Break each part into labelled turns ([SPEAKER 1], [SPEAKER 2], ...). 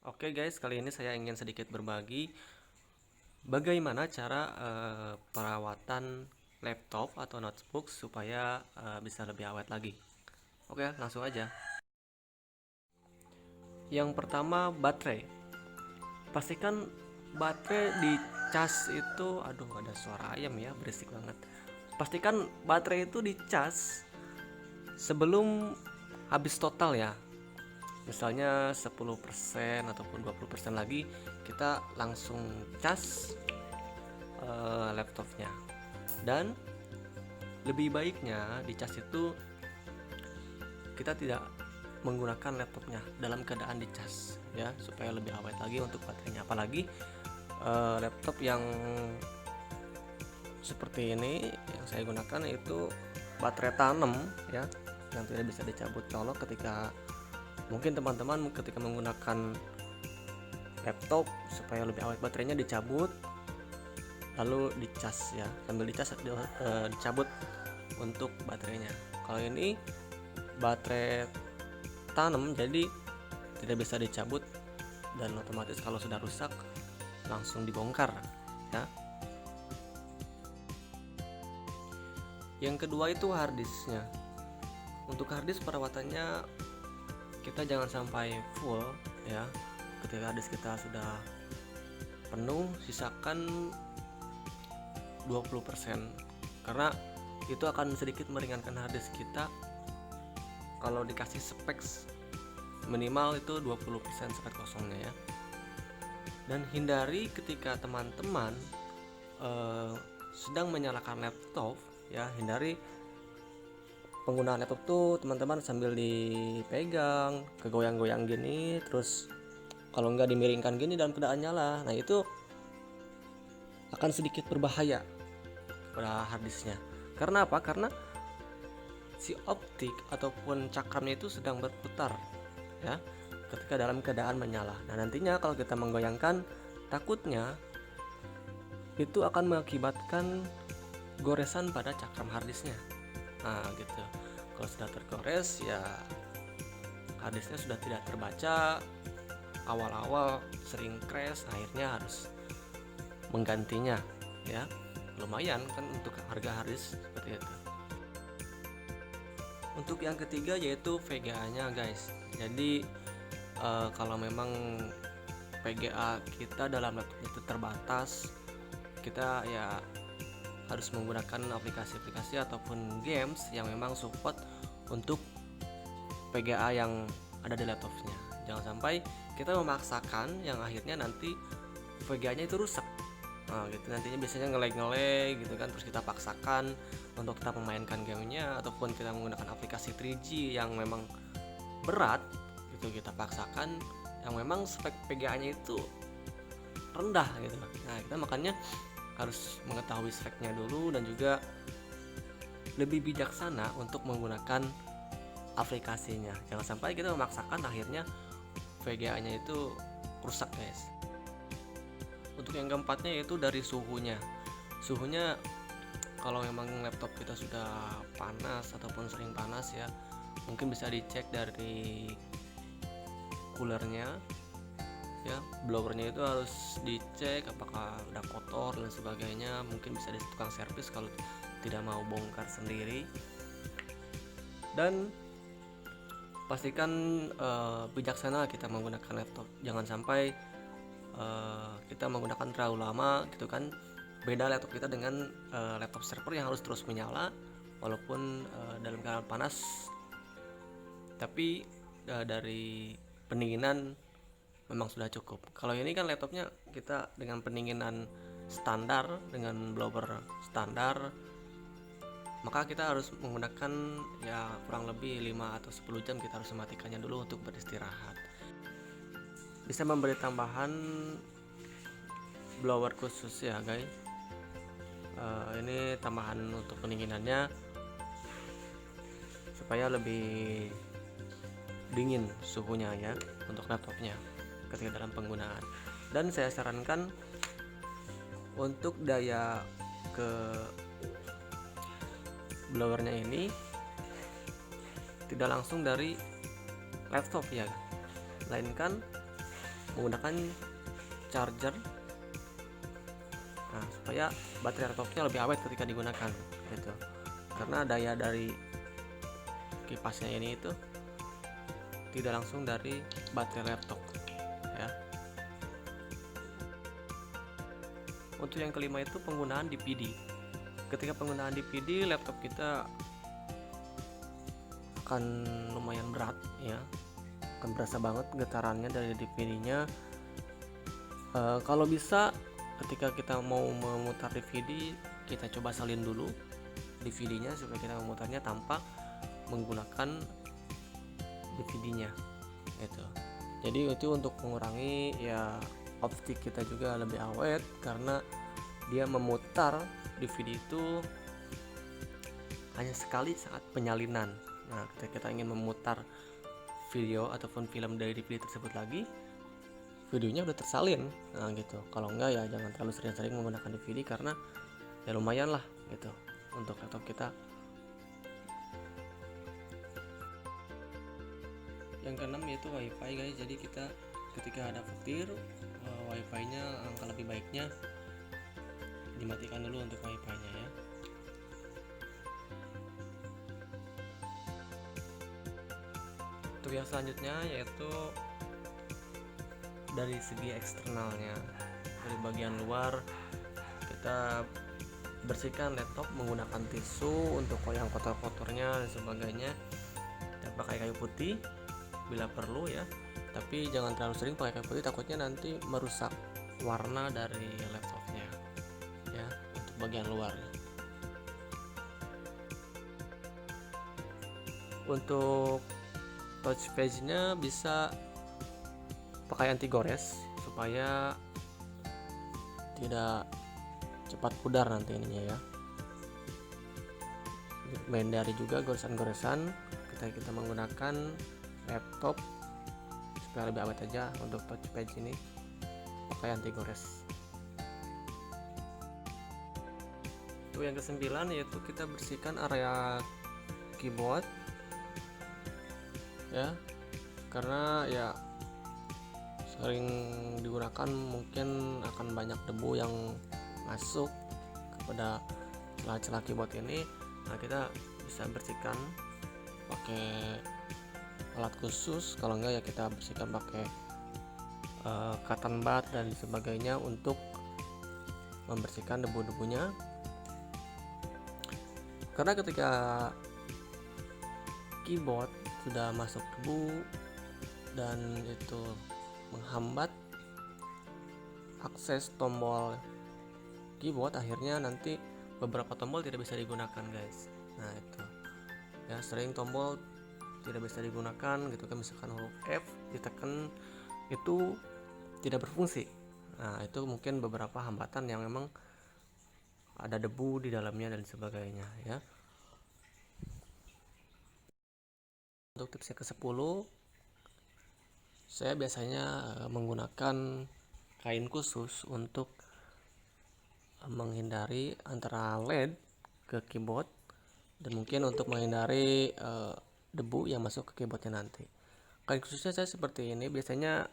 [SPEAKER 1] Oke guys, kali ini saya ingin sedikit berbagi bagaimana cara perawatan laptop atau notebook supaya bisa lebih awet lagi. Oke, langsung aja. Yang pertama, baterai. Pastikan baterai di cas itu, aduh ada suara ayam ya, berisik banget. Pastikan baterai itu dicas sebelum habis total ya. Misalnya 10% ataupun 20% lagi kita langsung cas laptopnya. Dan lebih baiknya di cas itu kita tidak menggunakan laptopnya dalam keadaan dicas ya, supaya lebih awet lagi untuk baterainya. Apalagi laptop yang seperti ini yang saya gunakan itu baterai tanam ya, yang tidak bisa dicabut colok. Ketika mungkin teman-teman ketika menggunakan laptop supaya lebih awet baterainya dicabut lalu dicas ya, sambil dicas dicabut untuk baterainya. Kalau ini baterai tanam jadi tidak bisa dicabut dan otomatis kalau sudah rusak langsung dibongkar ya. Yang kedua itu harddisknya. Untuk harddisk perawatannya kita jangan sampai full ya. Ketika harddisk kita sudah penuh, sisakan 20%, karena itu akan sedikit meringankan harddisk kita. Kalau dikasih specs minimal itu 20% spek kosongnya ya. Dan hindari ketika teman-teman sedang menyalakan laptop ya, hindari penggunaan laptop tuh teman-teman sambil dipegang, kegoyang-goyang gini, terus kalau nggak dimiringkan gini dalam keadaan nyala. Nah itu akan sedikit berbahaya pada harddisknya. Karena apa? Karena si optik ataupun cakramnya itu sedang berputar ya ketika dalam keadaan menyala. Nah nantinya kalau kita menggoyangkan, takutnya itu akan mengakibatkan goresan pada cakram harddisknya. Nah gitu, kalau sudah tergores ya harddisknya sudah tidak terbaca, awal-awal sering crash, akhirnya harus menggantinya ya. Lumayan kan untuk harga harddisk seperti itu. Untuk yang ketiga yaitu VGA nya guys. Jadi kalau memang VGA kita dalam laptop itu terbatas, kita ya harus menggunakan aplikasi-aplikasi ataupun games yang memang support untuk VGA yang ada di laptopnya. Jangan sampai kita memaksakan yang akhirnya nanti VGA nya itu rusak. Nah gitu, nantinya biasanya nge-lag gitu kan, terus kita paksakan untuk kita memainkan gamenya ataupun kita menggunakan aplikasi 3G yang memang berat gitu, kita paksakan yang memang spek VGA nya itu rendah gitu. Nah kita makanya harus mengetahui speknya dulu dan juga lebih bijaksana untuk menggunakan aplikasinya. Jangan sampai kita memaksakan akhirnya VGA nya itu rusak guys. Untuk yang keempatnya yaitu dari suhunya. Suhunya kalau memang laptop kita sudah panas ataupun sering panas ya, mungkin bisa dicek dari coolernya ya, blowernya itu harus dicek apakah udah kotor dan sebagainya. Mungkin bisa di tukang servis kalau tidak mau bongkar sendiri. Dan pastikan bijaksana kita menggunakan laptop. Jangan sampai kita menggunakan terlalu lama gitu kan. Beda laptop kita dengan laptop server yang harus terus menyala walaupun dalam keadaan panas, tapi dari pendinginan memang sudah cukup. Kalau ini kan laptopnya kita dengan pendinginan standar, dengan blower standar, maka kita harus menggunakan ya kurang lebih 5 atau 10 jam kita harus mematikannya dulu untuk beristirahat. Bisa memberi tambahan blower khusus ya guys. Ini tambahan untuk pendinginannya supaya lebih dingin suhunya ya untuk laptopnya ketika dalam penggunaan. Dan saya sarankan untuk daya ke blowernya ini tidak langsung dari laptop ya, melainkan menggunakan charger, nah supaya baterai laptopnya lebih awet ketika digunakan gitu. Karena daya dari kipasnya ini itu tidak langsung dari baterai laptop ya. Untuk yang kelima itu penggunaan DPD. Ketika penggunaan DPD, laptop kita akan lumayan berat ya, akan berasa banget getarannya dari DPD-nya. Kalau bisa ketika kita mau memutar DVD, kita coba salin dulu DVD-nya supaya kita memutarnya tanpa menggunakan DVD-nya gitu. Jadi itu untuk mengurangi ya optik kita juga lebih awet, karena dia memutar DVD itu hanya sekali saat penyalinan. Nah, ketika kita ingin memutar video ataupun film dari DVD tersebut lagi, videonya udah tersalin. Nah gitu. Kalau enggak ya jangan terlalu sering-sering menggunakan DVD, karena ya lumayan lah gitu untuk laptop kita. Yang keenam yaitu WiFi guys. Jadi kita ketika ada petir, WiFi-nya angka lebih baiknya dimatikan dulu untuk WiFi-nya ya. Untuk yang selanjutnya yaitu dari segi eksternalnya, dari bagian luar kita bersihkan laptop menggunakan tisu untuk yang kotor-kotornya dan sebagainya. Kita pakai kayu putih bila perlu ya, tapi jangan terlalu sering pakai kayu putih, takutnya nanti merusak warna dari laptopnya ya, untuk bagian luar. Untuk touchpad-nya bisa pakai anti gores supaya tidak cepat pudar nanti ininya ya. Menghindari juga goresan-goresan ketika kita menggunakan laptop, supaya lebih awet aja. Untuk touchpad ini pakai anti gores. Itu yang kesembilan yaitu kita bersihkan area keyboard ya, karena ya sering digunakan mungkin akan banyak debu yang masuk kepada celah-celah keyboard ini. Nah, kita bisa bersihkan pakai alat khusus, kalau enggak ya kita bersihkan pakai cotton bud dan sebagainya untuk membersihkan debu-debunya. Karena ketika keyboard sudah masuk debu dan itu menghambat akses tombol keyboard, akhirnya nanti beberapa tombol tidak bisa digunakan guys. Nah itu ya, sering tombol tidak bisa digunakan gitu kan, misalkan huruf F ditekan itu tidak berfungsi. Nah itu mungkin beberapa hambatan yang memang ada debu di dalamnya dan sebagainya ya. Untuk tipsnya ke-10, saya biasanya menggunakan kain khusus untuk menghindari antara LED ke keyboard, dan mungkin untuk menghindari debu yang masuk ke keyboardnya nanti. Kain khususnya saya seperti ini, biasanya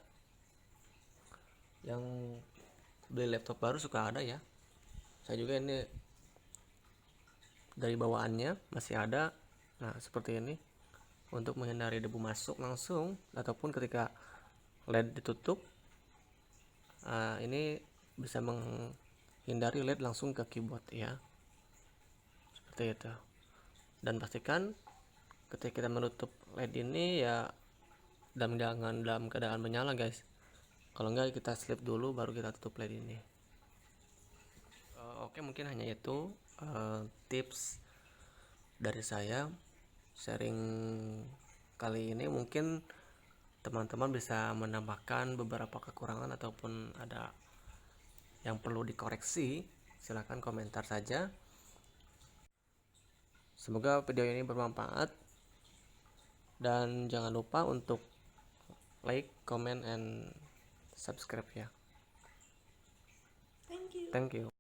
[SPEAKER 1] yang beli laptop baru suka ada ya. Saya juga ini dari bawaannya masih ada. Nah seperti ini untuk menghindari debu masuk langsung, ataupun ketika LED ditutup, ini bisa menghindari LED langsung ke keyboard ya, seperti itu. Dan pastikan ketika kita menutup LED ini ya dalam keadaan menyala guys. Kalau enggak kita slip dulu baru kita tutup LED ini. Oke, mungkin hanya itu tips dari saya sharing kali ini. Mungkin teman-teman bisa menambahkan beberapa kekurangan ataupun ada yang perlu dikoreksi, silahkan komentar saja. Semoga video ini bermanfaat, dan jangan lupa untuk like, comment, and subscribe ya. Thank you.